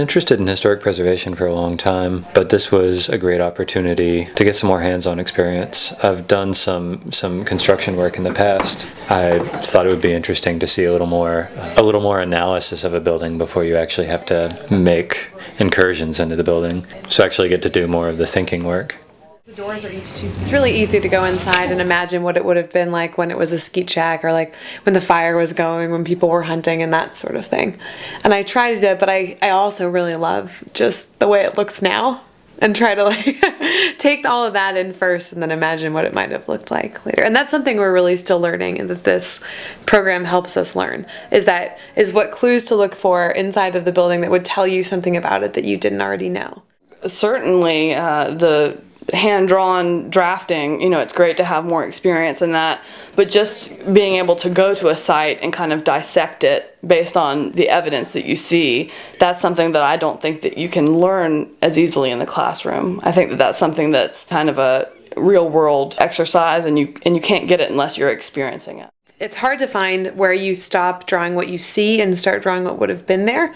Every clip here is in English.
Interested in historic preservation for a long time, but this was a great opportunity to get some more hands-on experience. I've done some construction work in the past. I thought it would be interesting to see a little more analysis of a building before you actually have to make incursions into the building. So I actually get to do more of the thinking work. The doors are each two. It's really easy to go inside and imagine what it would have been like when it was a skeet shack, or like when the fire was going, when people were hunting and that sort of thing. And I try to do it, but I also really love just the way it looks now, and try to like take all of that in first and then imagine what it might have looked like later. And that's something we're really still learning, and that this program helps us learn, is what clues to look for inside of the building that would tell you something about it that you didn't already know. Certainly the hand-drawn drafting, it's great to have more experience in that, but just being able to go to a site and kind of dissect it based on the evidence that you see, that's something that I don't think that you can learn as easily in the classroom. I think that that's something that's kind of a real-world exercise, and you can't get it unless you're experiencing it. It's hard to find where you stop drawing what you see and start drawing what would have been there.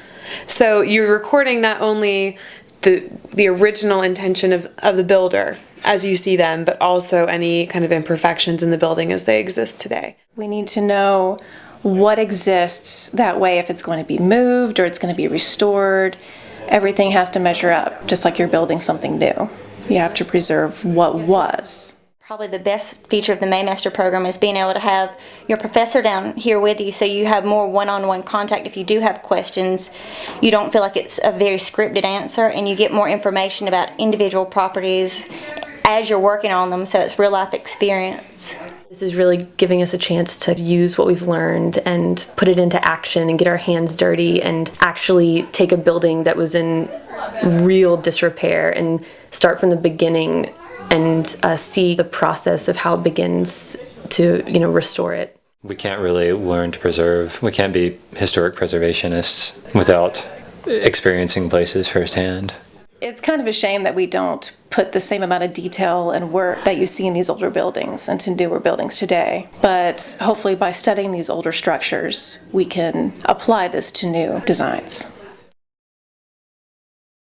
So you're recording not only the original intention of the builder as you see them, but also any kind of imperfections in the building as they exist today. We need to know what exists, that way if it's going to be moved or it's going to be restored, everything has to measure up, just like you're building something new. You have to preserve what was. Probably the best feature of the Maymaster program is being able to have your professor down here with you, so you have more one-on-one contact. If you do have questions, you don't feel like it's a very scripted answer, and you get more information about individual properties as you're working on them, so it's real-life experience. This is really giving us a chance to use what we've learned and put it into action and get our hands dirty and actually take a building that was in real disrepair and start from the beginning and see the process of how it begins to, restore it. We can't really learn to preserve. We can't be historic preservationists without experiencing places firsthand. It's kind of a shame that we don't put the same amount of detail and work that you see in these older buildings into newer buildings today. But hopefully by studying these older structures, we can apply this to new designs.